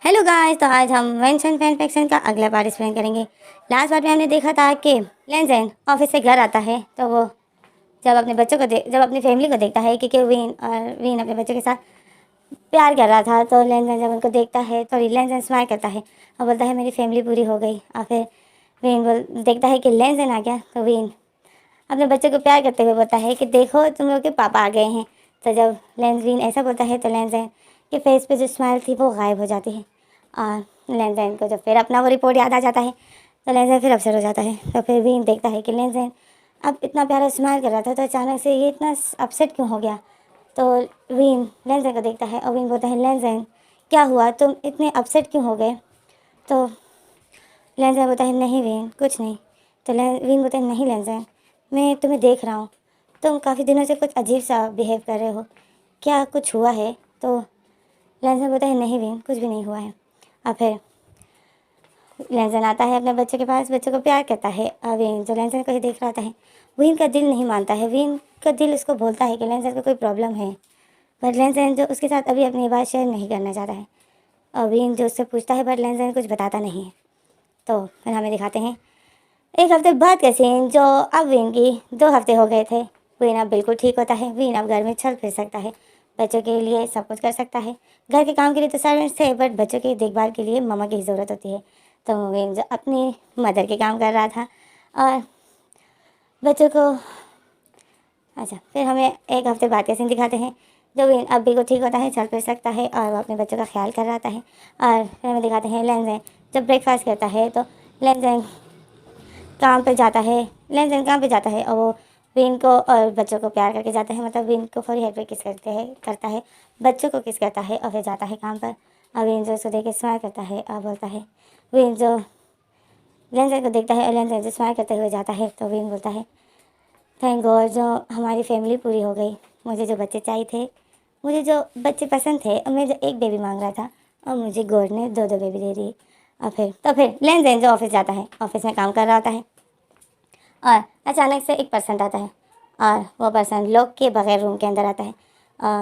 Hello guys, तो आज हम वेंशन फैन फिक्शन का अगला पार्ट एक्सप्लेन करेंगे। लास्ट पार्ट में हमने देखा था कि लेंजेन ऑफिस से घर आता है तो वो जब अपनी फैमिली को देखता है क्योंकि वीन अपने बच्चों के साथ प्यार कर रहा था। तो लेंजेन जब उनको देखता है तो लेंजेन स्माइल करता है और बोलता है मेरी फैमिली पूरी हो गई। और फिर देखता है कि लेंजेन आ गया तो वीन अपने बच्चे को प्यार करते हुए बोलता है कि देखो तुम लोग के पापा आ गए हैं। तो जब वीन ऐसा बोलता है तो लेंजेन के फेस पे जो स्माइल थी वो गायब हो जाती है। और लेंजेन को जब फिर अपना वो रिपोर्ट याद आ जाता है तो लेंजेन फिर अपसेट हो जाता है। तो फिर वीन देखता है कि लेंजेन अब इतना प्यारा स्माइल कर रहा था तो अचानक से ये इतना अपसेट क्यों हो गया। तो वीन लेंजेन को देखता है और वीन बोलता है लेंजेन क्या हुआ, तुम इतने अपसेट क्यों हो गए। तो लेंजेन बोलता है नहीं वीन कुछ नहीं। तो वीन बोलता है नहीं लेंजेन मैं तुम्हें देख रहा हूँ, तुम काफ़ी दिनों से कुछ अजीब सा बिहेव कर रहे हो, क्या कुछ हुआ है। तो लेंजेन बोलता है नहीं वीन कुछ भी नहीं हुआ है। और फिर लेंजेन आता है अपने बच्चे के पास, बच्चे को प्यार करता है। और वीन जो लेंजेन को ही देख रहा है वीन का दिल नहीं मानता है। वीन का दिल उसको बोलता है कि लेंजेन को कोई प्रॉब्लम है, बट लेंजेन जो उसके साथ अभी अपनी बात शेयर नहीं करना चाहता है। और वीन जो उससे पूछता है बट लेंजेन कुछ बताता नहीं है। तो फिर हमें दिखाते हैं एक हफ्ते बाद का सीन, जो अब वीन की 2 हफ्ते हो गए थे। वीन अब बिल्कुल ठीक होता है। वीन अब घर में चल फिर सकता है, बच्चों के लिए सब कुछ कर सकता है। घर के काम के लिए तो सर्वेंट्स थे बट बच्चों की देखभाल के लिए मम्मा की ज़रूरत होती है। तो वीन जो अपनी मदर के काम कर रहा था और बच्चों को फिर हमें एक हफ्ते बाद का सीन दिखाते हैं। जो वीन अब बिल्कुल ठीक होता है, चल फिर सकता है और वो अपने बच्चों का ख्याल कर रहा है। और फिर हमें दिखाते हैं लेंजेन जब ब्रेकफास्ट करता है तो लेंजेन काम पे जाता है। लेंजेन काम पे जाता है और वो वीन को और बच्चों को प्यार करके जाता है, मतलब वीन को फॉर हेड पे किस करता है, बच्चों को किस करता है और फिर जाता है काम पर। और वीन जो उसको देख के स्माइल करता है और बोलता है वीन जो लेंजेन को देखता है और लेंजेन जो स्माइल करते हुए जाता है। तो वीन बोलता है थैंक गॉड जो हमारी फैमिली पूरी हो गई, मुझे जो बच्चे चाहिए थे, मुझे जो बच्चे पसंद थे और मैं जो एक बेबी मांग रहा था और मुझे गॉड ने 2 बेबी दे दी। और फिर लेंजेन जो ऑफिस जाता है, ऑफिस में काम कर रहा होता है और अचानक से एक पर्सन आता है और वो पर्सन लॉक के बगैर रूम के अंदर आता है।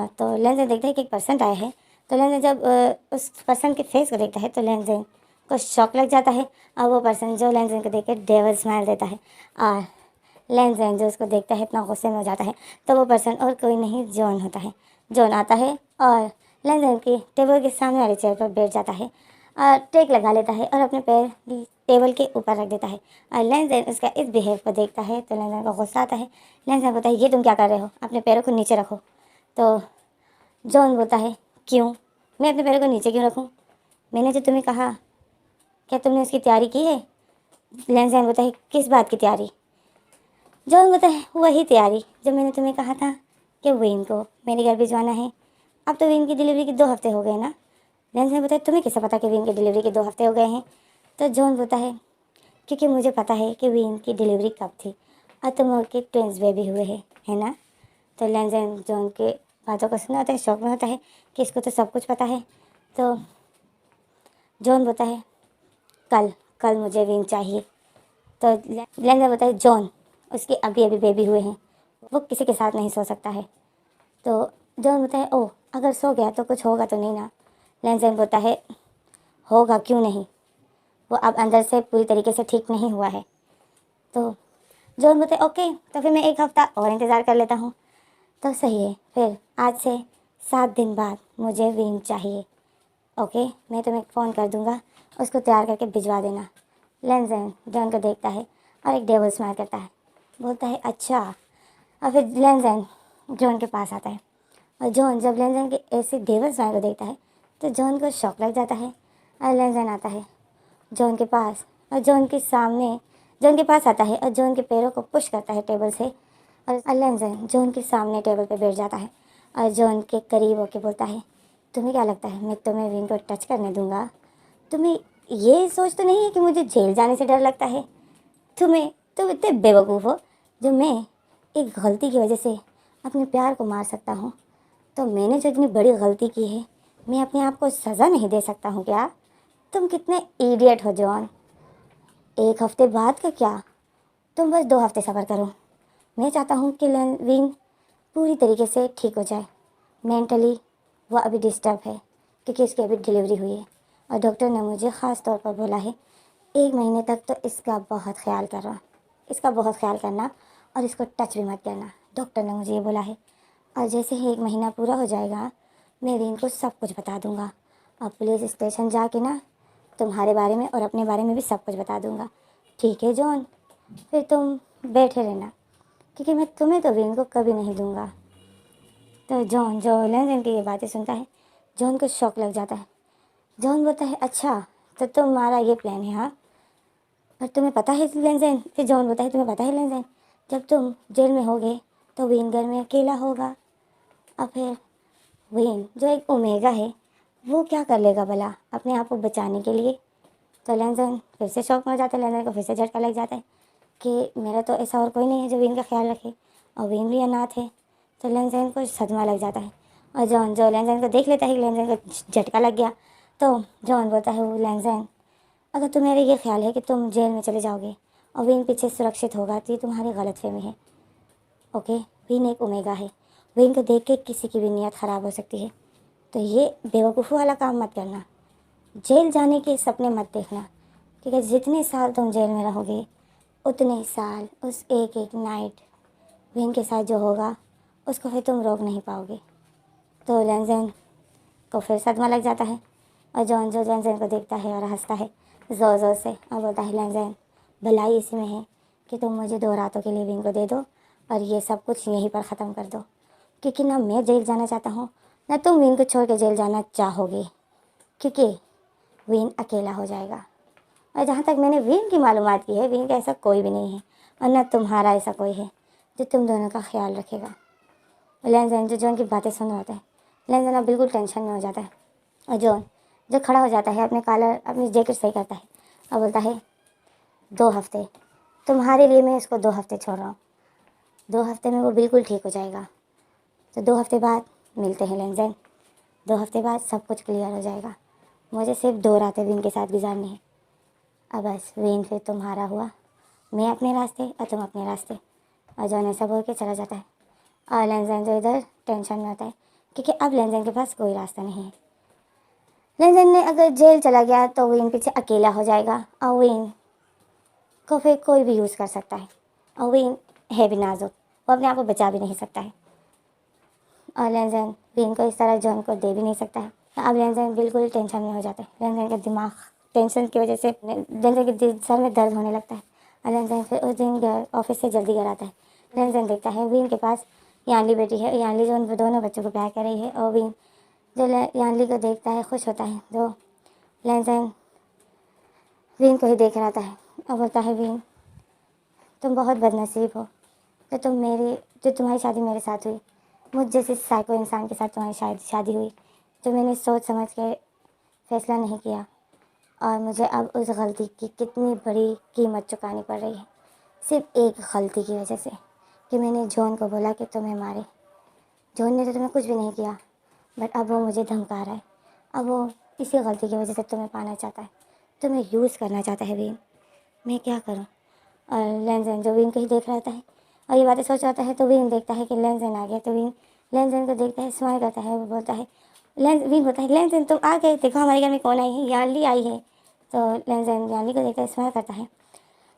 तो लेंजेन देखता है कि एक पर्सन आया है। तो लेंजेन जब उस पर्सन के फेस को देखता है तो लेंजेन को शॉक लग जाता है और वो पर्सन जो लेंजेन को देख कर डेविल स्माइल देता है। और लेंजेन जो उसको देखता है इतना गुस्से में हो जाता है। तो वो पर्सन और कोई नहीं जॉन होता है। जॉन आता है और लेंजेन की टेबल के सामने वाले चेयर पर बैठ जाता है और टेक लगा लेता है और अपने पैर टेबल के ऊपर रख देता है। और लेंजेन उसका इस बिहेव को देखता है तो लेंजेन को गुस्सा आता है। लेंजेन बोलता है ये तुम क्या कर रहे हो, अपने पैरों को नीचे रखो। तो जॉन बोलता है क्यों, मैं अपने पैरों को नीचे क्यों रखूँ, मैंने जो तुम्हें कहा, क्या तुमने उसकी तैयारी की है। लेंजेन बोलता है किस बात की तैयारी। जॉन बोलता है वही तैयारी जो मैंने तुम्हें कहा था कि वीन को मेरे घर भिजवाना है। अब तो वीन की डिलीवरी के 2 हफ्ते हो गए ना। लेंजेन बोलता है तुम्हें कैसे पता कि वीन की डिलीवरी के 2 हफ्ते हो गए हैं। तो जॉन बोलता है क्योंकि मुझे पता है कि वीन की डिलीवरी कब थी और तुम लोग के ट्विंस बेबी हुए हैं, है ना। तो लेंजेन जॉन के बातों को सुना होता है, शौक में होता है कि इसको तो सब कुछ पता है। तो जॉन बोलता है कल कल मुझे वीन चाहिए। तो लेंजेन बोलता है जॉन उसके अभी अभी बेबी हुए हैं, वो किसी के साथ नहीं सो सकता है। तो जॉन बोलता है ओह अगर सो गया तो कुछ होगा तो नहीं ना। लेंजेन बोलता है होगा क्यों नहीं, वो अब अंदर से पूरी तरीके से ठीक नहीं हुआ है। तो जॉन बोलते ओके तो फिर मैं एक हफ़्ता और इंतज़ार कर लेता हूँ। तो सही है, फिर आज से 7 दिन बाद मुझे वीन चाहिए। ओके मैं तुम्हें फ़ोन कर दूँगा, उसको तैयार करके भिजवा देना। लेंजेन जॉन को देखता है और एक डेविल स्माइल करता है, बोलता है अच्छा। और फिर लेंजेन जॉन के पास आता है और जॉन जब लेंजेन के ऐसे डेविल स्माइल को देखता है तो जॉन को शौक लग जाता है। और लेंजेन आता है जॉन के पास और जॉन के पास आता है और जॉन के पैरों को पुश करता है टेबल से। और लेंजेन जॉन के सामने टेबल पर बैठ जाता है और जॉन के करीब होकर बोलता है तुम्हें क्या लगता है मैं तुम्हें वीन को टच करने दूंगा। तुम्हें ये सोच तो नहीं है कि मुझे जेल जाने से डर लगता है। तुम इतने बेवकूफ़ हो जो मैं एक गलती की वजह से अपने प्यार को मार सकता हूँ। तो मैंने जो इतनी बड़ी गलती की है मैं अपने आप को सज़ा नहीं दे सकता हूँ क्या। तुम कितने इडियट हो जॉन। एक हफ्ते बाद का क्या, तुम बस 2 हफ्ते सब्र करो। मैं चाहता हूँ कि वीन पूरी तरीके से ठीक हो जाए। मेंटली वो अभी डिस्टर्ब है क्योंकि उसकी अभी डिलीवरी हुई है और डॉक्टर ने मुझे ख़ास तौर पर बोला है 1 महीने तक तो इसका बहुत ख्याल करना, इसका बहुत ख्याल करना और इसको टच भी मत करना। डॉक्टर ने मुझे ये बोला है। और जैसे ही 1 महीना पूरा हो जाएगा मैं रीन को सब कुछ बता दूँगा और पुलिस स्टेशन जाके ना तुम्हारे बारे में और अपने बारे में भी सब कुछ बता दूँगा। ठीक है जॉन, फिर तुम बैठे रहना क्योंकि मैं तुम्हें तो रीन को कभी नहीं दूँगा। तो जॉन जो लेन की ये बातें सुनता है, जॉन को शौक लग जाता है। जॉन बोलता है अच्छा तो तुम्हारा ये प्लान है हाँ, पर तुम्हें पता है लेंजन, फिर जॉन बोलता है तुम्हें पता है लेंजन, जब तुम जेल में होगे तो वेन घर में अकेला होगा और फिर वेन जो एक ओमेगा है वो क्या कर लेगा भला अपने आप को बचाने के लिए। तो लेंजन फिर से शौक में जाता है, लेंजन को फिर से झटका लग जाता है कि मेरा तो ऐसा और कोई नहीं है जो वेन का ख्याल रखे और वेन भी अनाथ है। तो लेंजन को सदमा लग जाता है और जॉन जो लेंजन को देख लेता है, लेंजन को झटका लग गया। तो जॉन बोलता है वो लेंजन, अगर तुम्हारा ये ख्याल है कि तुम जेल में चले जाओगे और विन पीछे सुरक्षित होगा तो ये तुम्हारी गलतफहमी है। ओके, विन एक ओमेगा है, विन को देख के किसी की भी नीयत ख़राब हो सकती है। तो ये बेवकूफ़ी वाला काम मत करना, जेल जाने के सपने मत देखना क्योंकि जितने साल तुम जेल में रहोगे उतने साल उस एक एक नाइट विन के साथ जो होगा उसको फिर तुम रोक नहीं पाओगे। तो लेंजन को फिर सदमा लग जाता है और जॉन जो लेंजन को देखता है और हंसता है ज़ोर ज़ोर से और बोलता है लेंजन, भलाई इसी में है कि तुम मुझे 2 रातों के लिए विन को दे दो और ये सब कुछ यहीं पर ख़त्म कर दो क्योंकि ना मैं जेल जाना चाहता हूँ ना तुम विन को छोड़ के जेल जाना चाहोगे क्योंकि विन अकेला हो जाएगा। और जहाँ तक मैंने विन की मालूमात की है, विन का ऐसा कोई भी नहीं है और ना तुम्हारा ऐसा कोई है जो तुम दोनों का ख्याल रखेगा। लेंजन जो जॉन की बातें सुन रहा होता है, लेंजन अब बिल्कुल टेंशन में हो जाता है और जॉन जो खड़ा हो जाता है अपने कॉलर अपनी जैकेट सही करता है और बोलता है 2 हफ्ते तुम्हारे लिए मैं इसको 2 हफ्ते छोड़ रहा हूँ, 2 हफ्ते में वो बिल्कुल ठीक हो जाएगा। तो 2 हफ्ते बाद मिलते हैं लेंजन, 2 हफ्ते बाद सब कुछ क्लियर हो जाएगा, मुझे सिर्फ 2 रातें विन के साथ गुजारनी है। अब बस विन फिर तुम्हारा हुआ, मैं अपने रास्ते और तुम अपने रास्ते। और जॉन ऐसा बोल के चला जाता है और लेंजन जो इधर टेंशन में होता है क्योंकि अब लेंजन के पास कोई रास्ता नहीं है। लेंजन ने अगर जेल चला गया तो विन पीछे अकेला हो जाएगा और विन को फिर कोई भी यूज़ कर सकता है और विन है भी नाजुक, वो अपने आप को बचा भी नहीं सकता है और लेंजन विन को इस तरह जॉन को दे भी नहीं सकता है। अब लेंजन बिल्कुल टेंशन में हो जाता है, लेंजन का दिमाग टेंशन की वजह से लेंजन के सर में दर्द होने लगता है और लेंजन फिर उस दिन ऑफिस से जल्दी घर आता है। लेंजन देखता है विन के पास यानली बेटी है, यानली जो उन दोनों बच्चों को प्यार कर रही है और विन जो यानली को देखता है खुश होता है। तो लेंजन विन को ही देख रहा था और बोलता है विन, तुम बहुत बदनसीब हो तो तुम्हारी शादी मेरे साथ हुई, मुझ जैसे साइको इंसान के साथ तुम्हारी शादी हुई जो मैंने सोच समझ के फैसला नहीं किया और मुझे अब उस गलती की कितनी बड़ी कीमत चुकानी पड़ रही है, सिर्फ एक गलती की वजह से कि मैंने जॉन को बोला कि तुम्हें मारे। जॉन ने तो तुम्हें कुछ भी नहीं किया बट अब वो मुझे धमका रहा है, अब वो इसी गलती की वजह से तुम्हें पाना चाहता है, तुम्हें यूज़ करना चाहता है विन, मैं क्या करूँ। और लेंजन जो विन को ही देख रहा होता है और ये बातें सोच रहा होता है तो विन देखता है कि लेंजन आ गया तो विन लेंजन को देखता है, स्माइल करता है, वो बोलता है विन बोलता है लेंजन तुम आ गए, देखो हमारे घर में कौन आई है, यानली आई है। तो लेंजन यानली को देखता है, स्माइल करता है।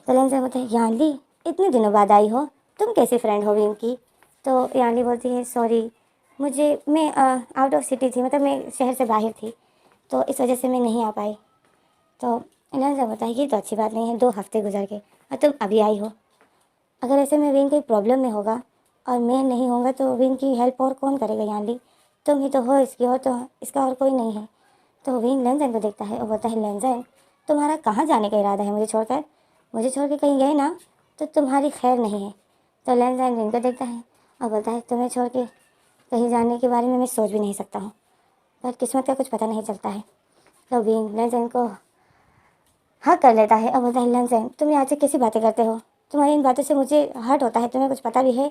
तो लेंजन बोलता है यानली इतने दिनों बाद आई हो, तुम कैसी फ्रेंड हो विन की। तो यानली बोलती है सॉरी मैं आउट ऑफ सिटी थी, मतलब मैं शहर से बाहर थी तो इस वजह से मैं नहीं आ पाई। तो लेंजन बोलता है ये तो अच्छी बात नहीं है, 2 हफ्ते गुजर गए और तुम अभी आई हो, अगर ऐसे में विन कोई प्रॉब्लम में होगा और मैं नहीं होऊंगा तो विन की हेल्प और कौन करेगा यानली, तुम ही तो हो इसकी, और तो इसका और कोई नहीं है। तो विन लेंजन को देखता है और बोलता है लेंजन तुम्हारा कहाँ जाने का इरादा है मुझे छोड़ के कहीं गए ना तो तुम्हारी खैर नहीं है। तो लेंजन विन को देखता है और बोलता है तुम्हें छोड़ के कहीं जाने के बारे में मैं सोच भी नहीं सकता हूँ, पर किस्मत का कुछ पता नहीं चलता है। तो विन लेंजन को हाँ कर लेता है और बोलता है लेंजन तुम यहाँ से कैसी बातें करते हो, तुम्हारी इन बातों से मुझे हर्ट होता है, तुम्हें कुछ पता भी है,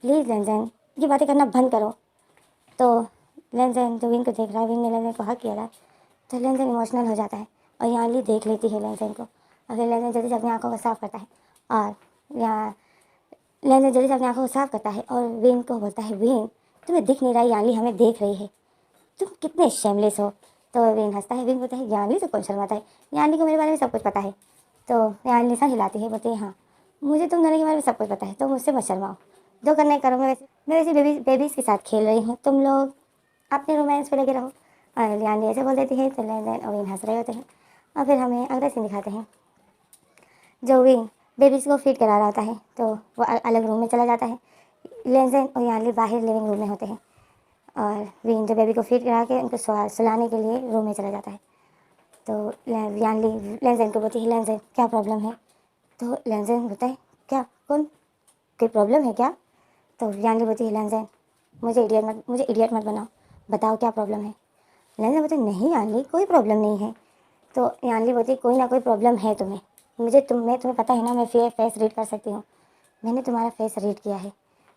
प्लीज़ लेंजन ये बातें करना बंद करो। तो लेंजन जो विन को देख रहा है, विन ने लेंजन को हक किया था तो लेंजन इमोशनल हो जाता है और यानली देख लेती है लेंजन को और फिर लेंजन जल्दी से अपनी आँखों को साफ करता है और यहाँ लेंजन जल्दी से अपनी आँखों को साफ करता है और विन को बोलता है विन तुम्हें दिख नहीं रहा, यानली हमें देख रही है, तुम कितने शेमलेस हो, तो विन हंसता है। विन बोलता है यानली से कौन शर्माता है, यानली को मेरे बारे में सब कुछ पता है। तो यानली सर हिलाती है, बोलती है हाँ मुझे तुम दोनों के बारे में सब कुछ पता है, तो मुझसे मत शर्माओ, जो करना है करो। मैं वैसे बेबीज़ के साथ खेल रही हूँ, तुम लोग अपने रोमांस पे लगे रहो। और यानली ऐसे बोल देती है। तो लेन और विन हंस रहे होते हैं। और फिर हमें अगला सीन दिखाते हैं। जो विन बेबीज़ को फीड करा रहा होता है, तो वो अलग रूम में चला जाता है। लेंजन और यानली बाहर लिविंग रूम में होते हैं। और विन जो बेबी को फीड करा के उनको सुलाने के लिए रूम में चला जाता है। तो यानली लेंजन को बोलती है लेंजन क्या प्रॉब्लम है। तो लेंजन बोलता है क्या कोई प्रॉब्लम है क्या। तो यानली बोलती है लेंजन मुझे इडियट मत बनाओ, बताओ क्या प्रॉब्लम है। लेंजन बोलते नहीं यानली कोई प्रॉब्लम नहीं है। तो यानली बोलती कोई ना कोई प्रॉब्लम है तुम्हें, तुम्हें पता है ना मैं फेस रीड कर सकती हूँ, मैंने तुम्हारा फेस रीड किया है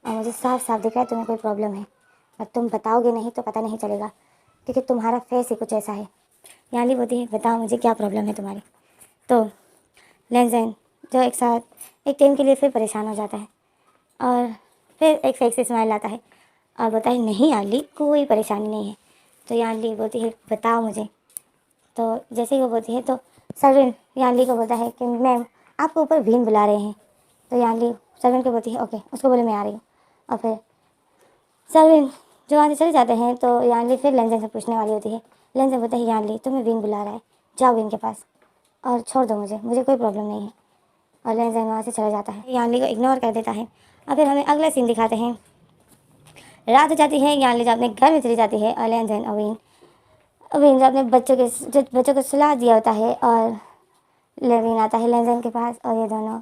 और मुझे साफ साफ दिख रहा है तुम्हें कोई प्रॉब्लम है, और तुम बताओगे नहीं तो पता नहीं चलेगा क्योंकि तुम्हारा फेस ही कुछ ऐसा है। यानली बोलती है बताओ मुझे क्या प्रॉब्लम है तुम्हारी। तो लेंजन जो एक साथ एक टाइम के लिए फिर परेशान हो जाता है और फिर एक फेक से स्माइल आता है और बोलता है नहीं यानली कोई परेशानी नहीं है। तो यानली बोलती है बताओ मुझे। तो जैसे ही वो बोलती है तो सर्वेंट यानली को बोलता है कि मैम आपको ऊपर विन बुला रहे हैं। तो यानली सर्वेंट को बोलती है ओके, उसको बोले मैं आ रही हूँ। और फिर सर्वेंट जो वहाँ से चले जाते हैं तो यानली फिर लेंजन से पूछने वाली होती है। लेंजन बोलता है यानली तुम्हें विन बुला रहा है, जाओ विन के पास और छोड़ दो मुझे कोई प्रॉब्लम नहीं है। और लेंजन वहाँ से चला जाता है, यानली को इग्नोर कर देता है। और फिर हमें अगला सीन दिखाते हैं। रात हो जाती है, यानली जब अपने घर में चली जाती है और लेंजन अविन जो अपने बच्चों को सुला दिया होता है और लेविन आता है लेंजन के पास। और ये दोनों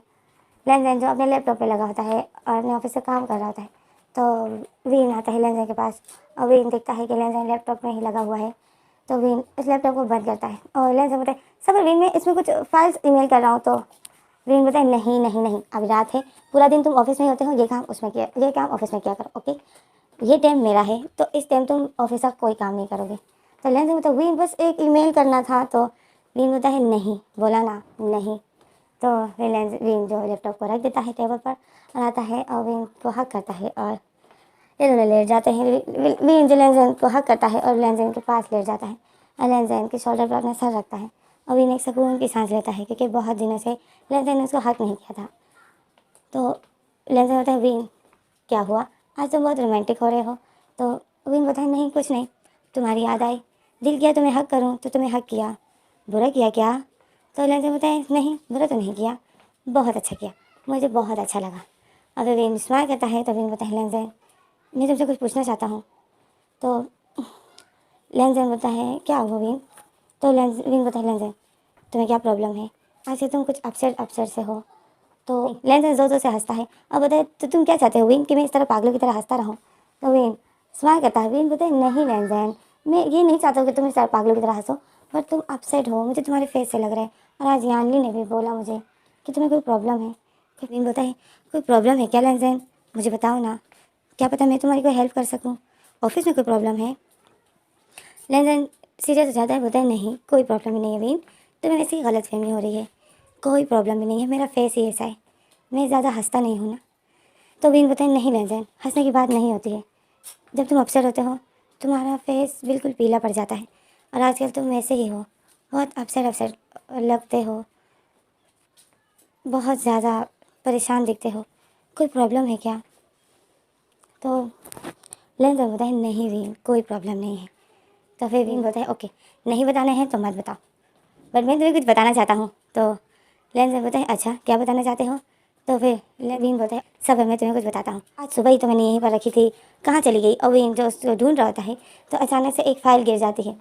लेंजन जो अपने लैपटॉप पे लगा होता है और अपने ऑफिस से काम कर रहा होता है, तो विन आता है लेंजन के पास और विन देखता है कि लेंजन लैपटॉप में ही लगा हुआ है। तो विन इस लैपटॉप को बंद करता है और लेंजन बोलता है सब विन मैं इसमें कुछ फाइल्स ईमेल कर रहा हूँ। तो विन बोलता है नहीं नहीं नहीं अभी रात है, पूरा दिन तुम ऑफिस में होते हो, ये काम ऑफिस में किया करो ओके, ये टाइम मेरा है तो इस टाइम तुम ऑफिस का कोई काम नहीं करोगे। तो लेंजन बोलता है विन बस एक ईमेल करना था। तो विन बोलता है नहीं, बोला ना नहीं। तो विन जो लैपटॉप को रख देता है टेबल पर और आता है और विन को हक करता है और ये दोनों लेट जाते हैं। विन जो लेंजन को हक करता है और लेंजन के पास लेट जाता है और लेंजन के शोल्डर पर अपना सर रखता है और विन एक सुकून की सांस लेता है क्योंकि बहुत दिनों से लेंजन ने उसको हक नहीं किया था। तो लेंजन बोलता है विन क्या हुआ, आज तुम बहुत रोमांटिक हो रहे हो। तो विन बोलता है नहीं कुछ नहीं, तुम्हारी याद आई, दिल किया तुम्हें हक करूं तो तुम्हें हक किया, बुरा किया क्या। तो लेंजन बोलता है नहीं बुरा तो नहीं किया, बहुत अच्छा किया, मुझे बहुत अच्छा लगा। और फिर विन स्माइल करता है तो विन बोलता है लेंजन मैं तुमसे कुछ पूछना चाहता हूँ। तो लेंजन बोलता है क्या हुआ विन। तो विन बोलता है लेंजन तुम्हें क्या प्रॉब्लम है, आज से तुम कुछ अपसेट से हो। तो लेंजन जोर जोर से हंसता है और बताए तो तुम क्या चाहते हो विन कि मैं इस तरह पागलों की तरह हंसता रहूँ। तो विन स्माइल करता है। विन बोलते हैं नहीं लेंजन मैं ये नहीं चाहता हूँ कि तुम इस तरह पागलों की तरह हंसो, पर तुम अपसेट हो, मुझे तुम्हारे फेस से लग रहा है। और आज यानली ने भी बोला मुझे कि तुम्हें कोई प्रॉब्लम है। तो विन बोलता है कोई प्रॉब्लम है क्या लेंजन, मुझे बताओ ना, क्या पता मैं तुम्हारी कोई हेल्प कर सकूँ, ऑफिस में कोई प्रॉब्लम है। लेंजन सीरियस हो जाता है, बोलता है नहीं कोई प्रॉब्लम ही नहीं है विन, तुम्हें वैसे ही गलतफहमी हो रही है, कोई प्रॉब्लम भी नहीं है, मेरा फेस ही ऐसा है, मैं ज़्यादा हंसता नहीं हूँ ना। तो विन बोलता है नहीं लेंजन हंसने की बात नहीं होती है, जब तुम अपसेट होते हो तुम्हारा फेस बिल्कुल पीला पड़ जाता है और आजकल तुम वैसे ही हो, बहुत अपसेट लगते हो, बहुत ज़्यादा परेशान दिखते हो, कोई प्रॉब्लम है क्या। तो लेंजन बोलता है नहीं विन कोई प्रॉब्लम नहीं है। तो फिर विन बोलता है ओके नहीं बताना है तो मत बताओ, बट मैं तुम्हें कुछ बताना चाहता हूँ। तो लेंजन बोलता है अच्छा क्या बताना चाहते हो। तो फिर विन बोलता है सब मैं तुम्हें कुछ बताता हूँ, आज सुबह ही तो मैंने यहीं पर रखी थी, कहाँ चली गई। और विन जो उसको ढूंढ रहा होता है तो अचानक से एक फ़ाइल गिर जाती है।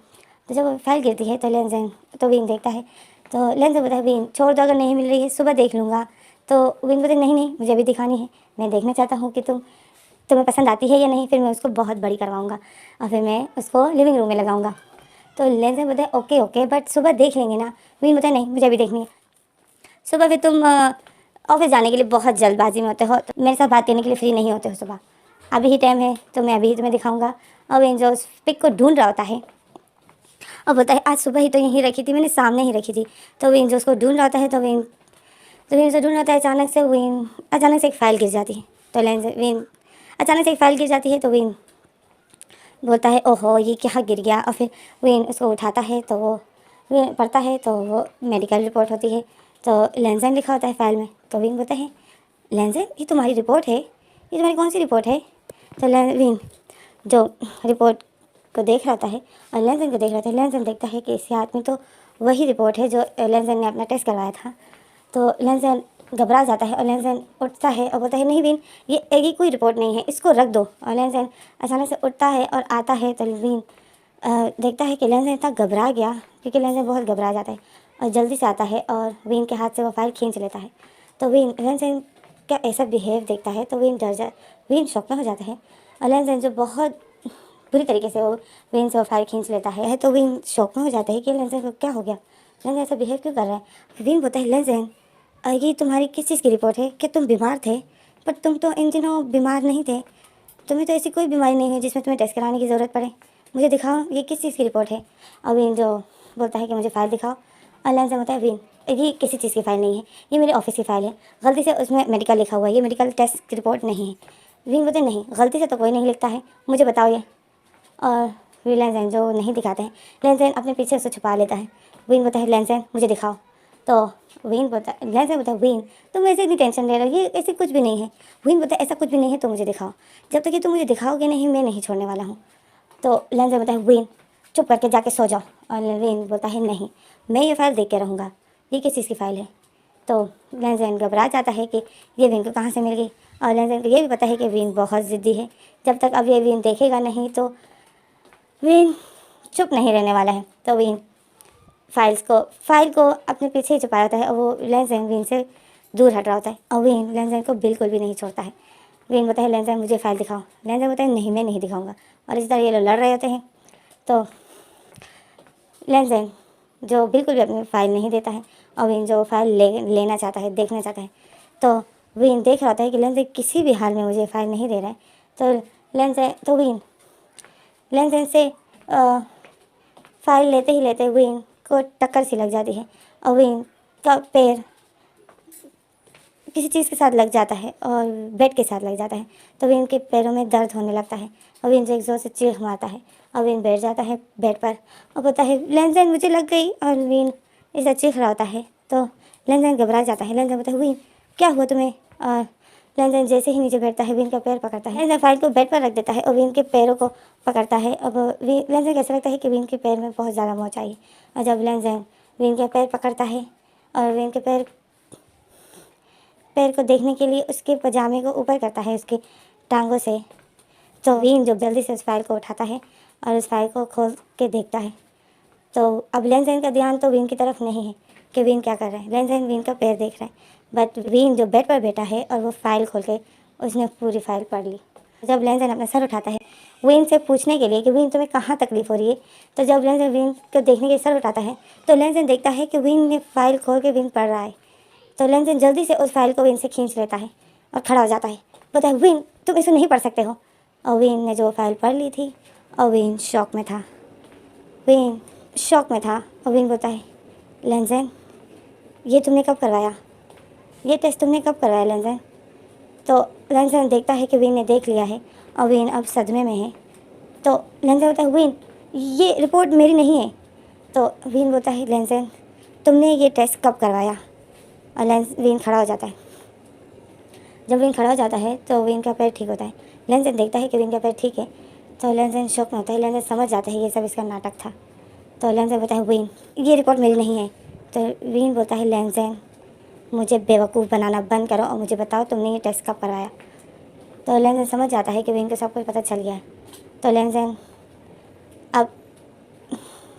तो जब फाइल गिरती है तो विन देखता है। तो लेंजन बोलता है विन छोड़ दो, अगर नहीं मिल रही है सुबह देख लूँगा। तो विन बोलता है नहीं नहीं मुझे अभी दिखानी है, मैं देखना चाहता हूँ कि तुम्हें पसंद आती है या नहीं, फिर मैं उसको बहुत बड़ी करवाऊँगा और फिर मैं उसको लिविंग रूम में लगाऊँगा। तो लेंजन बोलता है ओके ओके बट सुबह देख लेंगे ना। विन बोलता है नहीं मुझे अभी देखनी है, सुबह फिर तुम ऑफिस जाने के लिए बहुत जल्दबाजी में होते हो, तो मेरे साथ बात करने के लिए फ्री नहीं होते हो सुबह, अभी ही टाइम है तो मैं अभी ही तुम्हें दिखाऊंगा। और विन जो उस पिक को ढूंढ रहा होता है और बोलता है आज सुबह ही तो यहीं रखी थी, मैंने सामने ही रखी थी। तो विन जो उसको ढूंढ रहा होता है तो विन से ढूंढ रहा होता है, अचानक से एक फ़ाइल गिर जाती है। तो विन अचानक से एक फ़ाइल गिर जाती है तो विन बोलता है ओहो ये क्या गिर गया, और फिर विन उसको उठाता है तो वो विन पढ़ता है तो वो मेडिकल रिपोर्ट होती है, तो लेंजन लिखा होता है फाइल में। तो विन बोलता है लेंजन ये तुम्हारी रिपोर्ट है, ये तुम्हारी कौन सी रिपोर्ट है? तो विन जो रिपोर्ट को देख रहा होता है और लेंजन को देख रहा था, लेंजन देखता है कि इसके हाथ में तो वही रिपोर्ट है जो लेंजन ने अपना टेस्ट करवाया था। तो लेंजन घबरा जाता है और लेंजन उठता है और बोलता है नहीं विन ये कोई रिपोर्ट नहीं है, इसको रख दो। और लेंजन अचानक से उठता है और आता है तो विन देखता है कि लेंजन इतना घबरा गया, क्योंकि लेंजन बहुत घबरा जाता है और जल्दी से आता है और विन के हाथ से वो फाइल खींच लेता है। तो विन लेंजन का ऐसा बिहेव देखता है तो विन शॉक में हो जाता है। और लेंजन जो बहुत बुरी तरीके से वो विन से वो फाइल खींच लेता है, तो विन शॉक में हो जाता है कि लेंजन को क्या हो गया, लेंजन ऐसा बिहेव क्यों कर रहा है। विन बोलता है लेंजन ये तुम्हारी किस चीज़ की रिपोर्ट है? कि तुम बीमार थे, पर तुम तो इन दिनों बीमार नहीं थे, तुम्हें तो ऐसी कोई बीमारी नहीं है जिसमें तुम्हें टेस्ट कराने की ज़रूरत पड़े, मुझे दिखाओ ये किस चीज़ की रिपोर्ट है। और विन जो बोलता है कि मुझे फ़ाइल दिखाओ। और लेंजन बोलता है विन ये किसी चीज़ की फ़ाइल नहीं है, ये मेरे ऑफिस की फ़ाइल है, गलती से उसमें मेडिकल लिखा हुआ है, ये मेडिकल टेस्ट की रिपोर्ट नहीं है। विन बोलते नहीं गलती से तो कोई नहीं लिखता है, मुझे बताओ ये। और फिर लेंजन जो नहीं दिखाते हैं, लेंजन अपने पीछे उसे छुपा लेता है। विन बोलता है लेंजन मुझे दिखाओ। तो लेंजन बोलता है विन तुम ऐसे इतनी टेंशन ले रहे हो, ये ऐसे कुछ भी नहीं है। विन बोलता है ऐसा कुछ भी नहीं है, तो मुझे दिखाओ, जब तक कि तुम मुझे दिखाओगे नहीं मैं नहीं छोड़ने वाला हूँ। तो लेंजन बोलता है विन चुप करके जाके सो जाओ। और विन बोलता है नहीं मैं ये फ़ाइल देख के रहूँगा, ये किस चीज़ की फ़ाइल है। तो लेंजन घबरा जाता है कि ये विन को कहाँ से मिल गई। और लेंजन को ये भी पता है कि विन बहुत ज़िद्दी है, जब तक अब ये विन देखेगा नहीं तो विन चुप नहीं रहने वाला है। तो विन फाइल को अपने पीछे ही छुपाया होता है और वो लेंजन विन से दूर हट रहा होता है और विन लेंजन को बिल्कुल भी नहीं छोड़ता है। विन बोलता है लेंजन मुझे फ़ाइल दिखाओ। लेंजन बोलता है नहीं मैं नहीं दिखाऊंगा। और इस तरह ये लोग लड़ रहे होते हैं। तो लेंजन जो बिल्कुल भी अपनी फ़ाइल नहीं देता है और विन जो फाइल लेना चाहता है, देखना चाहता है, तो विन देख रहा होता है कि लेंजन किसी भी हाल में मुझे फ़ाइल नहीं दे रहा है। तो विन लेंजन से फाइल लेते ही लेते विन को टक्कर सी लग जाती है और विन का पैर किसी चीज़ के साथ लग जाता है और बेड के साथ लग जाता है। तो विन के पैरों में दर्द होने लगता है और विन जो एक ज़ोर से चीख मारता है और विन बैठ जाता है बेड पर और बोलता है लेंजन मुझे लग गई। और विन ऐसा चीख रहा होता है तो लेंजन घबरा जाता है। लेंजन बोलता है विन क्या हुआ तुम्हें? और लेंजन जैसे ही नीचे बैठता है विन का पैर पकड़ता है। लेंजन फाइल को बेड पर रख देता है और विन के पैरों को पकड़ता है। अब लेंजन कैसा लगता है कि विन के पैर में बहुत ज़्यादा मोच आई। और जब लेंजन विन के पैर पकड़ता है और विन के पैर को देखने के लिए उसके पजामे को ऊपर करता है उसकी टांगों से, तो विन जो जल्दी से उस फाइल को उठाता है और उस फाइल को खोल के देखता है। तो अब लेंजन का ध्यान तो विन की तरफ नहीं है कि विन क्या कर रहा है, लेंजन विन का पैर देख रहा है। बट विन जो बेड पर बैठा है और वो फाइल खोल के उसने पूरी फाइल पढ़ ली। जब लेंजन अपना सर उठाता है विन से पूछने के लिए कि विन तुम्हें कहाँ तकलीफ़ हो रही है, तो जब लेंजन विन को देखने के सर उठाता है तो लेंजन देखता है कि विन ने फाइल खोल के विन पढ़ रहा है। तो लेंजन जल्दी से उस फाइल को विन से खींच लेता है और खड़ा हो जाता है, बोलता है विन तुम इसे नहीं पढ़ सकते हो। और विन ने जो फाइल पढ़ ली थी और विन शॉक में था। और विन बोलता है लेंजन ये तुमने कब करवाया, ये टेस्ट तुमने कब करवाया लेंजन? तो लेंजन देखता है कि विन ने देख लिया है और विन अब सदमे में है। तो लेंजन बोलता है विन ये रिपोर्ट मेरी नहीं है। तो विन बोलता है लेंजन तुमने ये टेस्ट कब करवाया? और विन खड़ा हो जाता है। जब विन खड़ा हो जाता है तो विन का पैर ठीक होता है। लेंजन देखता है कि विन का पैर ठीक है तो लेंजन शौक में होता है। लेंजन समझ जाता है ये सब इसका नाटक था। तो लेंजन बोलता है विन ये रिपोर्ट मेरी नहीं है। तो विन बोलता है लेंजन मुझे बेवकूफ़ बनाना बंद करो और मुझे बताओ तुमने ये टेस्ट कब करवाया। तो लेंजन समझ जाता है कि विन को सब कुछ पता चल गया है। तो लेंजन अब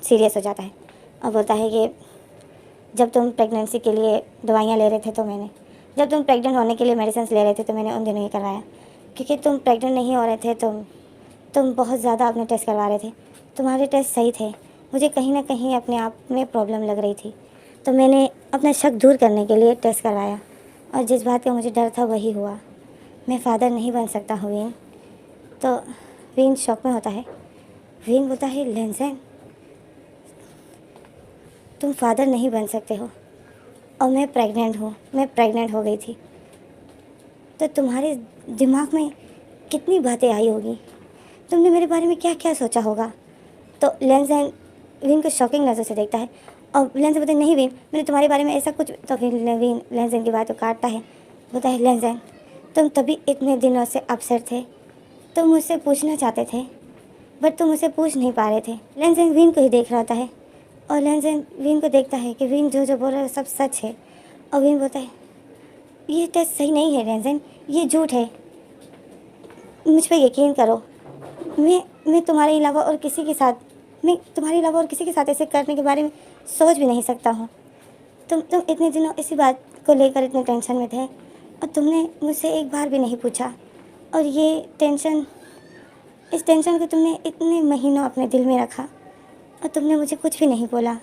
सीरियस हो जाता है और बोलता है कि जब तुम प्रेगनेंसी के लिए दवाइयाँ ले रहे थे तो मैंने, जब तुम प्रेग्नेंट होने के लिए मेडिसिन ले रहे थे तो मैंने उन दिनों ही करवाया, क्योंकि तुम प्रेग्नेंट नहीं हो रहे थे, तुम बहुत ज़्यादा अपने टेस्ट करवा रहे थे, तुम्हारे टेस्ट सही थे, मुझे कहीं ना कहीं अपने आप में प्रॉब्लम लग रही थी, तो मैंने अपना शक दूर करने के लिए टेस्ट करवाया और जिस बात का मुझे डर था वही हुआ। मैं फ़ादर नहीं बन सकता हूँ विन। तो विन शॉक में होता है। विन बोलता है लेंजन तुम फ़ादर नहीं बन सकते हो और मैं प्रेग्नेंट हूँ, मैं प्रेग्नेंट हो गई थी, तो तुम्हारे दिमाग में कितनी बातें आई होगी, तुमने मेरे बारे में क्या क्या सोचा होगा। तो लेंजैन विन को शॉकिंग नज़र से देखता है और लेंजैन बोलता है नहीं विन, मैंने तुम्हारे बारे में ऐसा कुछ। तो फिर विन लेंजैन की बात को काटता है, बोलता है लेंजैन तुम तभी इतने दिनों से अपसेट थे, तुम मुझसे पूछना चाहते थे बट तुम मुझसे पूछ नहीं पा रहे थे। लेंजैन विन को ही देख रहा होता है और लेंजैन विन को देखता है कि विन जो जो बोल रहा है सब सच है। और विन बोलता है ये टेस्ट सही नहीं है लेंजैन, ये झूठ है, मुझ पर यकीन करो। मैं तुम्हारे अलावा और किसी के साथ मैं तुम्हारे अलावा और किसी के साथ ऐसे करने के बारे में सोच भी नहीं सकता हूँ। तुम इतने दिनों इसी बात को लेकर इतने टेंशन में थे और तुमने मुझसे एक बार भी नहीं पूछा। और इस टेंशन को तुमने इतने महीनों अपने दिल में रखा और तुमने मुझे कुछ भी नहीं बोला,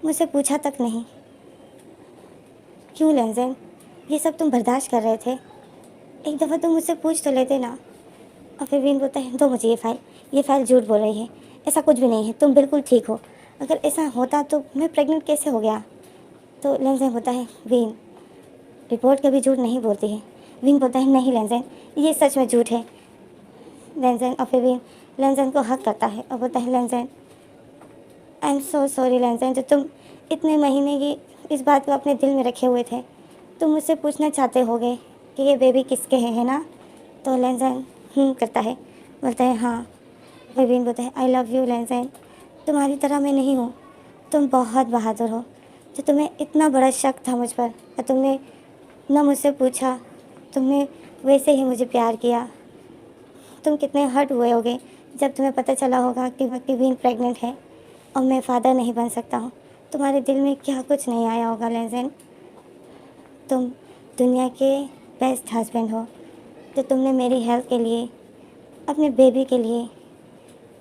मुझसे पूछा तक नहीं। क्यों लेंजैन, ये सब तुम बर्दाश्त कर रहे थे? एक दफ़ा तुम मुझसे पूछ तो लेते ना। और फिर विन बोलता है दो मुझे ये फ़ाइल झूठ बोल रही है, ऐसा कुछ भी नहीं है, तुम बिल्कुल ठीक हो। अगर ऐसा होता तो मैं प्रेग्नेंट कैसे हो गया? तो लेंजैन बोलता है विन, रिपोर्ट कभी झूठ नहीं बोलती है। विन बोलता है नहीं लेंजैन, ये सच में झूठ है। लेंजैन और फिर विन लेंजैन को हक करता है और बोलता है लेंजैन आई एम सो सॉरी लेंजैन, जो तुम इतने महीने की इस बात को अपने दिल में रखे हुए थे। तुम मुझसे पूछना चाहते होगे कि ये बेबी किसके है ना? तो लेंजैन करता है, बोलता है हाँ। फिर विन बोलता है आई लव यू लेंजैन, तुम्हारी तरह मैं नहीं हूँ, तुम बहुत बहादुर हो। जो तुम्हें इतना बड़ा शक था मुझ पर और तुमने ना मुझसे पूछा, तुमने वैसे ही मुझे प्यार किया। तुम कितने हर्ट हुए होगे जब तुम्हें पता चला होगा कि विन प्रेग्नेंट है और मैं फ़ादर नहीं बन सकता हूँ। तुम्हारे दिल में क्या कुछ नहीं आया होगा लेंजैन। तुम दुनिया के बेस्ट हस्बैंड हो, तो तुमने मेरी हेल्थ के लिए, अपने बेबी के लिए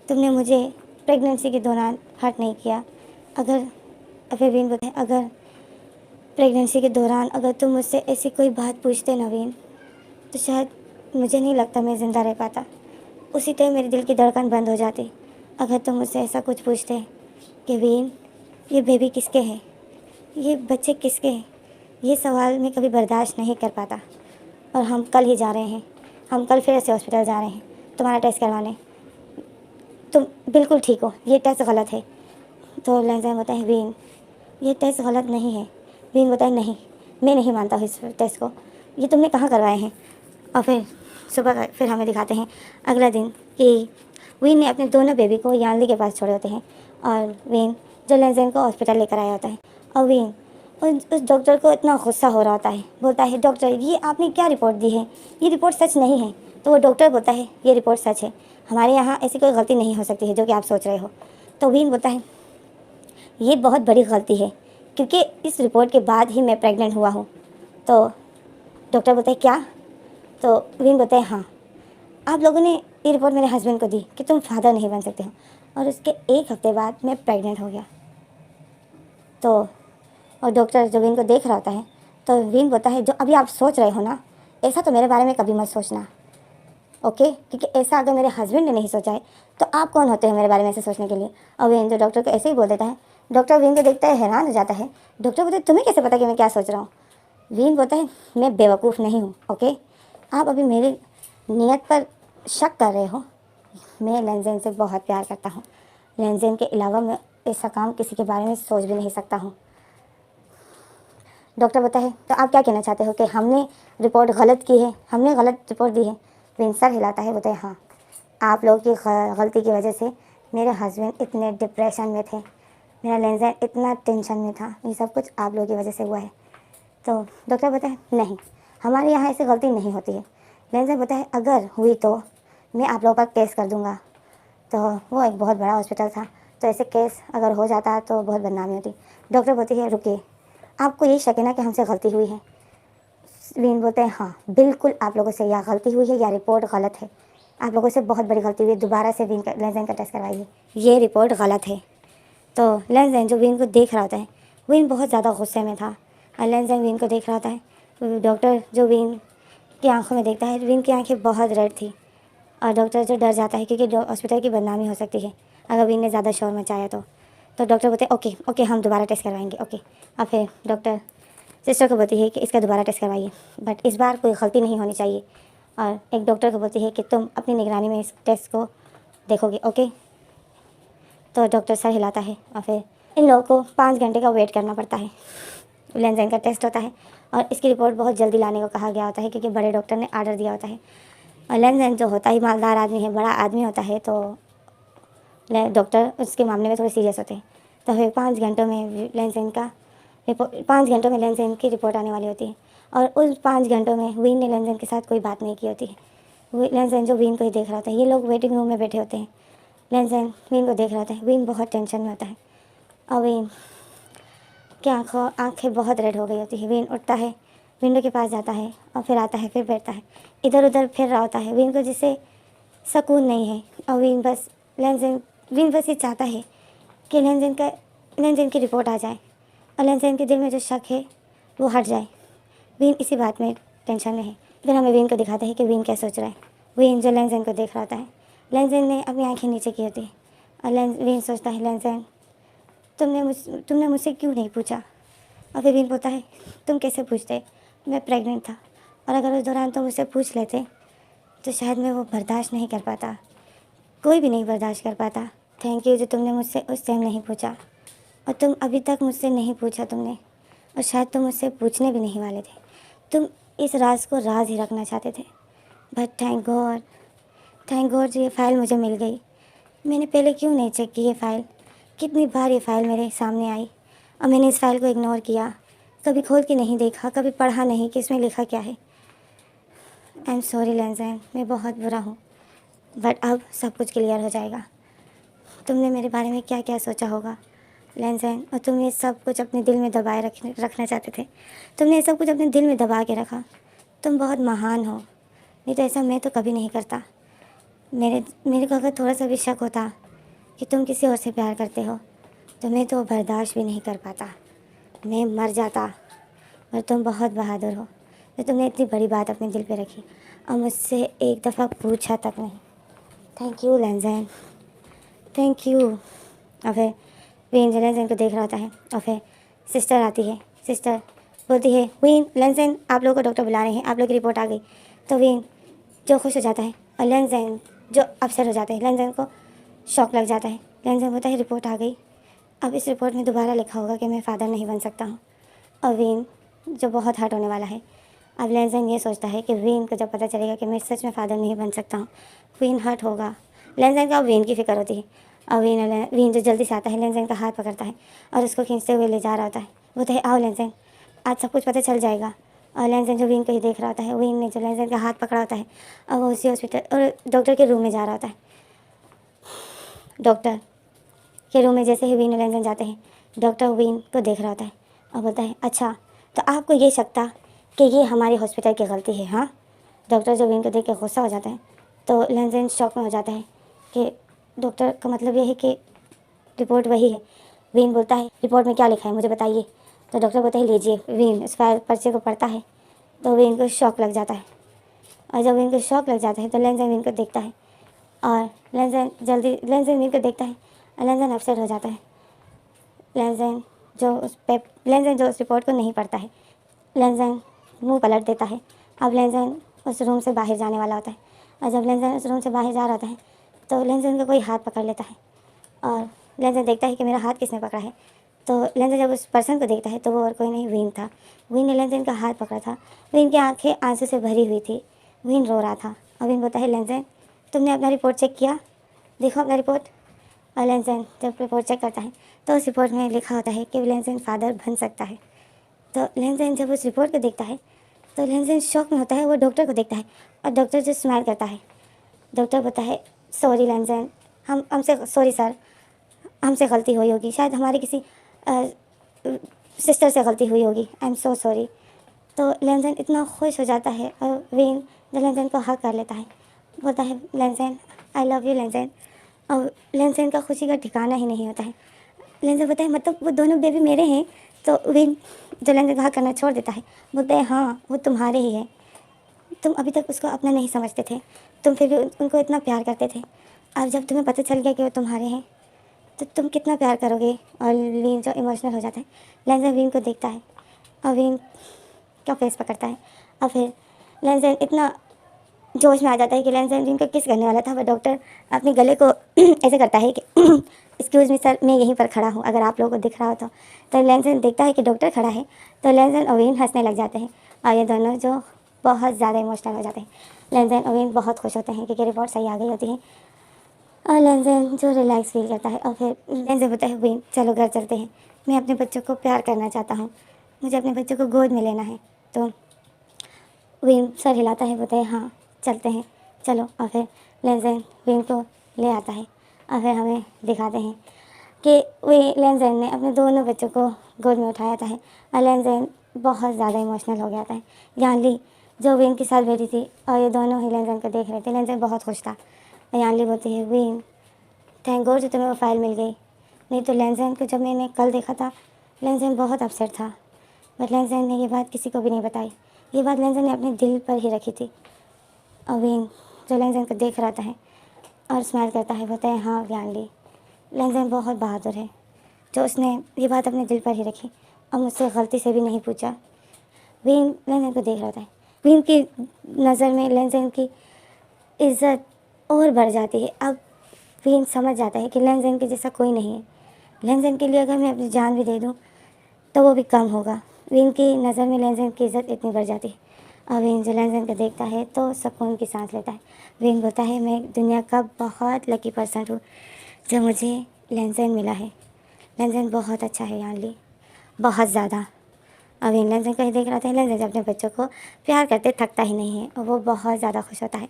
तुमने मुझे प्रेगनेंसी के दौरान हर्ट नहीं किया। अगर विन बोलते हैं अगर प्रेगनेंसी के दौरान अगर तुम मुझसे ऐसी कोई बात पूछते नवीन, तो शायद मुझे नहीं लगता मैं ज़िंदा रह पाता। उसी टाइम मेरे दिल की धड़कन बंद हो जाती। अगर तुम मुझसे ऐसा कुछ पूछते कि वीन ये बेबी किसके हैं, ये बच्चे किसके हैं, ये सवाल मैं कभी बर्दाश्त नहीं कर पाता। और हम कल ही जा रहे हैं, हम कल फिर से हॉस्पिटल जा रहे हैं तुम्हारा टेस्ट करवाने। तुम बिल्कुल ठीक हो, ये टेस्ट गलत है। तो लेंजैन होता है वीन ये टेस्ट गलत नहीं है। वीन होता है नहीं, मैं नहीं मानता हूँ इस टेस्ट को, ये तुमने कहाँ करवाए हैं? और फिर सुबह फिर हमें दिखाते हैं अगला दिन कि वीन ने अपने दोनों बेबी को यानली के पास छोड़े होते हैं और वीन जो लेंजैन को हॉस्पिटल लेकर आया होता है। और वीन उस डॉक्टर को इतना गुस्सा हो रहा होता है, बोलता है डॉक्टर ये आपने क्या रिपोर्ट दी है, ये रिपोर्ट सच नहीं है। तो वो डॉक्टर बोलता है ये रिपोर्ट सच है, हमारे यहाँ ऐसी कोई गलती नहीं हो सकती है जो कि आप सोच रहे हो। तो वीन बोलता है ये बहुत बड़ी गलती है क्योंकि इस रिपोर्ट के बाद ही मैं प्रेग्नेंट हुआ हूँ। तो डॉक्टर बोलते हैं क्या? तो वीन बोलते हैं हाँ, आप लोगों ने ये रिपोर्ट मेरे हस्बैंड को दी कि तुम फादर नहीं बन सकते हो, और उसके एक हफ्ते बाद मैं प्रेग्नेंट हो गया। तो और डॉक्टर जो वीन को देख रहा होता है तो वीन बोलता है जो अभी आप सोच रहे हो ना, ऐसा तो मेरे बारे में कभी मत सोचना, ओके? क्योंकि ऐसा अगर मेरे हस्बैंड ने नहीं सोचा है तो आप कौन होते हैं मेरे बारे में ऐसे सोचने के लिए? और वीन जो डॉक्टर को ऐसे ही बोल देता है, डॉक्टर वीन को देखता है हैरान हो जाता है। डॉक्टर बोलते तुम्हें कैसे पता कि मैं क्या सोच रहा हूँ? वीन बोलता है मैं बेवकूफ़ नहीं हूँ, ओके? आप अभी मेरी नीयत पर शक कर रहे हो। मैं लेंजैन से बहुत प्यार करता हूँ, लेंजैन के अलावा मैं ऐसा काम किसी के बारे में सोच भी नहीं सकता हूँ। डॉक्टर बोलता है तो आप क्या कहना चाहते हो कि हमने रिपोर्ट गलत की है, हमने गलत रिपोर्ट दी है? वीन सर हिलाता है, बोलता है हाँ, आप लोगों की गलती की वजह से मेरे हस्बैंड इतने डिप्रेशन में थे, मेरा लेंजैन इतना टेंशन में था, ये सब कुछ आप लोगों की वजह से हुआ है। तो डॉक्टर बोलता है नहीं, हमारे यहाँ ऐसी गलती नहीं होती है। लेंजैन बोलता है अगर हुई तो मैं आप लोगों पर केस कर दूँगा। तो वो एक बहुत बड़ा हॉस्पिटल था, तो ऐसे केस अगर हो जाता तो बहुत बदनामी होती। डॉक्टर बोलती है रुकिए, आपको यही शक है ना कि हमसे गलती हुई है? वीन बोलते हैं हाँ बिल्कुल, आप लोगों से या गलती हुई है या रिपोर्ट गलत है, आप लोगों से बहुत बड़ी गलती हुई है, दोबारा से लेंजैन का टेस्ट करवाइए, ये रिपोर्ट गलत है। तो लेंजैन जो वीन को देख रहा होता है, वीन बहुत ज़्यादा गुस्से में था और लेंजैन वीन को देख रहा होता है। डॉक्टर जो वीन की आंखों में देखता है, वीन की आंखें बहुत रेड थी और डॉक्टर जो डर जाता है क्योंकि हॉस्पिटल की बदनामी हो सकती है अगर वीन ने ज़्यादा शोर मचाया तो डॉक्टर बोलते हैं ओके ओके हम दोबारा टेस्ट करवाएंगे, ओके। अब फिर डॉक्टर सिस्टर को बोलती है कि इसका दोबारा टेस्ट करवाइए, बट इस बार कोई गलती नहीं होनी चाहिए। और एक डॉक्टर को बोलती है कि तुम अपनी निगरानी में इस टेस्ट को देखोगे, ओके। तो डॉक्टर सर हिलाता है और फिर इन लोगों को 5 घंटे का वेट करना पड़ता है। लेंस का टेस्ट होता है और इसकी रिपोर्ट बहुत जल्दी लाने को कहा गया होता है क्योंकि बड़े डॉक्टर ने आर्डर दिया होता है। और लेंस जो होता ही मालदार आदमी है, बड़ा आदमी होता है, तो डॉक्टर उसके मामले में थोड़े सीरियस होते हैं। तो फिर 5 घंटों में लेंस की रिपोर्ट आने वाली होती है। और उस 5 घंटों में वीन ने लेंस के साथ कोई बात नहीं की होती है। लेंस जो वीन को ही देख रहा होता है। ये लोग वेटिंग रूम में बैठे होते हैं। लेंस वीन को देख रहा होता है। वीन बहुत टेंशन में होता है और वीन की आँखें बहुत रेड हो गई होती है। वीन उठता है, विंडो के पास जाता है और फिर आता है, फिर बैठता है, इधर उधर फिर रहा होता है। वीन को जिससे सुकून नहीं है और वीन बस ये चाहता है कि लेंस की रिपोर्ट आ जाए और लेंस के दिल में जो शक है वो हट जाए। वीन इसी बात में टेंशन में है। फिर हमें वीन को दिखाता है कि वीन क्या सोच रहा है। वीन जो लेंस को देख रहा होता है, लेंस ने अपनी आंखें नीचे की होती है और वीन सोचता है, लेंस तुमने मुझसे क्यों नहीं पूछा। और फिर वीन बोलता है, तुम कैसे पूछते, मैं प्रेग्नेंट था और अगर उस दौरान तुम मुझसे पूछ लेते तो शायद मैं वो बर्दाश्त नहीं कर पाता, कोई भी नहीं बर्दाश्त कर पाता। थैंक यू जो तुमने मुझसे उस टाइम नहीं पूछा और तुम अभी तक मुझसे नहीं पूछा तुमने, और शायद तुम मुझसे पूछने भी नहीं वाले थे। तुम इस राज को राज ही रखना चाहते थे। बट थैंक गॉड ये फ़ाइल मुझे मिल गई। मैंने पहले क्यों नहीं चेक की ये फ़ाइल। कितनी बार ये फ़ाइल मेरे सामने आई और मैंने इस फ़ाइल को इग्नोर किया, कभी खोल के नहीं देखा, कभी पढ़ा नहीं कि इसमें लिखा क्या है। आई एम सॉरी लेंसैन, मैं बहुत बुरा हूँ, बट अब सब कुछ क्लियर हो जाएगा। तुमने मेरे बारे में क्या क्या सोचा होगा लेंसैन, और तुम ये सब कुछ अपने दिल में दबाए रखना चाहते थे। तुमने ये सब कुछ अपने दिल में दबा के रखा। तुम बहुत महान हो, नहीं तो ऐसा मैं तो कभी नहीं करता। मेरे को अगर थोड़ा सा भी शक होता कि तुम किसी और से प्यार करते हो तो मैं तो बर्दाश्त भी नहीं कर पाता, मैं मर जाता। और तुम बहुत बहादुर हो तो तुमने इतनी बड़ी बात अपने दिल पे रखी और मुझसे एक दफ़ा पूछा तक नहीं। थैंक यू लेंसैन, थैंक यू। और फिर वीन लेंसैन को देख रहा होता है और फिर सिस्टर आती है। सिस्टर बोलती है, वीन लेंसैन आप लोगों को डॉक्टर बुला रहे हैं, आप लोग की रिपोर्ट आ गई। तो वीन जो खुश हो जाता है और लेंसैन जो अपसेट हो जाते हैं। लेंसैन को शॉक लग जाता है। लेंसैन बोलता है, रिपोर्ट आ गई, अब इस रिपोर्ट में दोबारा लिखा होगा कि मैं फ़ादर नहीं बन सकता हूँ। और वीन जो बहुत हर्ट होने वाला है। अब लेंसैन ये सोचता है कि वीन को जब पता चलेगा कि मैं सच में फ़ादर नहीं बन सकता हूँ, वीन हर्ट होगा। लेंसैन का अब वीन की फ़िक्र होती है और वीन जो जल्दी से आता है, लेंसैन का हाथ पकड़ता है और उसको खींचते हुए ले जा रहा होता है। बोलता है, आओ लेंसैन, आज सब कुछ पता चल जाएगा। और लेंसैन जो वीन को ही देख रहा होता है, वीन ने जो लेंसैन का हाथ पकड़ा होता है और वो उसी हॉस्पिटल और डॉक्टर के रूम में जा रहा होता है। डॉक्टर के रूम में जैसे ही वीन और लेंसैन जाते हैं, डॉक्टर वीन को देख रहा होता है और बोलता है, अच्छा तो आपको ये शक था कि ये हमारे हॉस्पिटल की गलती है, हाँ। डॉक्टर जो वीन को देख के गुस्सा हो जाता है तो लेंसैन शॉक में हो जाता है कि डॉक्टर का मतलब ये है कि रिपोर्ट वही है। वीन बोलता है, रिपोर्ट में क्या लिखा है मुझे बताइए। तो डॉक्टर बोलता है, लीजिए। वीन इस पर्चे को पढ़ता है तो वीन को शॉक लग जाता है और जब वीन को शॉक लग जाता है तो लेंसैन वीन को देखता है और लेंसैन वीन को देखता है और लेंसैन अपसेट हो जाता है। लेंसैन जो उस रिपोर्ट को नहीं पढ़ता है, लेंसैन मुंह पलट देता है। अब लेंसैन उस रूम से बाहर जाने वाला होता है और जब लेंसैन उस रूम से बाहर जा रहा होता है तो लेंसैन का कोई हाथ पकड़ लेता है और लेंसैन देखता है कि मेरा हाथ किसने पकड़ा है। तो लेंसैन जब उस पर्सन को देखता है तो वो और कोई नहीं, वीन था। वीन ने लेंसैन का हाथ पकड़ा था। वीन की आंखें आंसू से भरी हुई थी। वीन रो रहा था और वीन बोलता है, लेंसैन तुमने अपना रिपोर्ट चेक किया, देखो अपना रिपोर्ट। और लेंसैन जब रिपोर्ट चेक करता है तो उस रिपोर्ट में लिखा होता है कि लेंसैन फ़ादर बन सकता है। तो लेंसैन जब उस रिपोर्ट को देखता है तो लेंसैन शॉक में होता है। वो डॉक्टर को देखता है और डॉक्टर जो स्माइल करता है। डॉक्टर बोलता है, सॉरी लेंसैन, हमसे सॉरी सर, हमसे गलती हुई होगी, शायद हमारी किसी सिस्टर से गलती हुई होगी, आई एम सो सॉरी। तो लेंसैन इतना खुश हो जाता है और वीन जो लेंसैन को हक कर लेता है, बोलता है, लेंसैन आई लव यू लेंसैन। और लेंसैन का खुशी का ठिकाना ही नहीं होता है। लेंसैन बोलता है, मतलब वो दोनों बेबी मेरे हैं। तो वीन जो लेंसैन का हक करना छोड़ देता है, बोलते हैं, हाँ वो तुम्हारे ही है। तुम अभी तक उसको अपना नहीं समझते थे, तुम फिर भी उनको इतना प्यार करते थे। अब जब तुम्हें पता चल गया कि वो तुम्हारे हैं तो तुम कितना प्यार करोगे। और वीन जो इमोशनल हो जाता है, लेंसैन वीन को देखता है और वीन का फेस पकड़ता है और फिर लेंसैन इतना जोश में आ जाता है कि लेंसन जिनका किस करने वाला था, वह डॉक्टर अपने गले को ऐसे करता है कि एक्सक्यूज़ मी सर, मैं यहीं पर खड़ा हूँ, अगर आप लोगों को दिख रहा हो तो लेंसन देखता है कि डॉक्टर खड़ा है, तो लेंसन ओवेन हंसने लग जाते हैं और ये दोनों जो बहुत ज़्यादा इमोशनल हो जाते हैं। लेंसन ओवेन बहुत खुश होते हैं क्योंकि रिपोर्ट सही आ गई होती है और लेंसन जो रिलैक्स फील करता है और फिर लेंसन बोलता है वेन चलो घर चलते हैं, मैं अपने बच्चों को प्यार करना चाहता हूँ, मुझे अपने बच्चों को गोद में लेना है। तो वेन सर हिलाता है, बोलता है हाँ चलते हैं चलो, और फिर लेंसन वेन को ले आता है और फिर हमें दिखाते हैं कि वे लेंसन ने अपने दोनों बच्चों को गोद में उठाया था है और लेंसन बहुत ज़्यादा इमोशनल हो गया था। यानली जो वेन के साथ बैठी थी और ये दोनों ही लेंसन को देख रहे थे, लेंसन बहुत खुश था। और यानली बोलती है वेन थैंक गॉड जो तुम्हें वो फाइल मिल गई, नहीं तो लेंसन को जब मैंने कल देखा था लेंसन बहुत अपसेट था, बट लेंसन ने ये बात किसी को भी नहीं बताई, ये बात लेंसन ने अपने दिल पर ही रखी थी। और वेन जो लेंसन को देख रहा है और स्माइल करता है, बोलता है हाँ यानली, लेंसन बहुत बहादुर है जो उसने ये बात अपने दिल पर ही रखी और मुझसे गलती से भी नहीं पूछा। वेन लेंसन को देख रहा था, वेन की नज़र में लेंसन की इज़्ज़त और बढ़ जाती है। अब वेन समझ जाता है कि लेंसन के जैसा कोई नहीं है, लेंसन के लिए अगर मैं अपनी जान भी दे दूँ तो वो भी कम होगा। वेन की नज़र में लेंसन की इज़्ज़त इतनी बढ़ जाती है और वेन जो लेंसन को देखता है तो सुकून की सांस लेता है। वेन बोलता है मैं दुनिया का बहुत लकी पर्सन हूँ जो मुझे लेंसन मिला है, लेंसन बहुत अच्छा है यानली, बहुत ज़्यादा। और वेन लेंसन को ही देख रहा था, लेंसन अपने बच्चों को प्यार करते थकता ही नहीं है और वो बहुत ज़्यादा खुश होता है।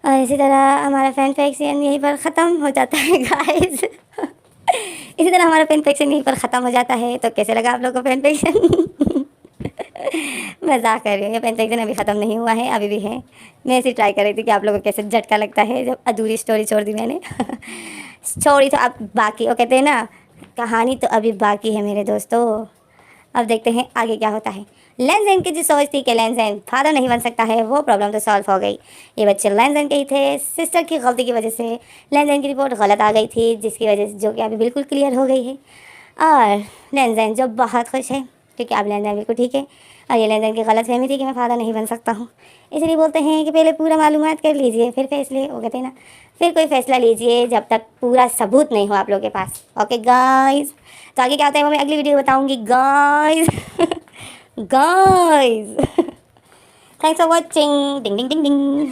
और इसी तरह हमारा फैन फिक्शन यहीं पर ख़त्म हो जाता है गाइस। इसी तरह हमारा फैन फिक्शन यहीं पर ख़त्म हो जाता है। तो कैसे लगा आप लोगों को फैन फिक्शन? मजाक कर रही हूँ, ये फैन फिक्शन अभी ख़त्म नहीं हुआ है, अभी भी है। मैं ऐसे ट्राई कर रही थी कि आप लोगों को कैसे झटका लगता है जब अधूरी स्टोरी छोड़ दी मैंने। स्टोरी तो अब बाकी, वो कहते हैं ना कहानी तो अभी बाकी है मेरे दोस्तों। अब देखते हैं आगे क्या होता है। लेंसन की जो सोच थी कि लेंसन फादर नहीं बन सकता है, वो प्रॉब्लम तो सॉल्व हो गई। ये बच्चे लेंसन के ही थे, सिस्टर की गलती की वजह से लेंसन की रिपोर्ट गलत आ गई थी, जिसकी वजह से जो कि अभी बिल्कुल क्लियर हो गई है। और लेंसन जो बहुत खुश है क्योंकि अब लेंसन बिल्कुल ठीक है और ये लेंसन की गलत फहमी थी कि मैं फादर नहीं बन सकता हूँ। इसलिए बोलते हैं कि पहले पूरा मालूमात कर लीजिए फिर फैसले, वो कहते हैं ना फिर कोई फैसला लीजिए जब तक पूरा सबूत नहीं हो आप लोगों के पास। ओके गाइस, तो आगे क्या होता है वो मैं अगली वीडियो बताऊंगी guys. Guys, thanks for watching. Ding ding ding ding.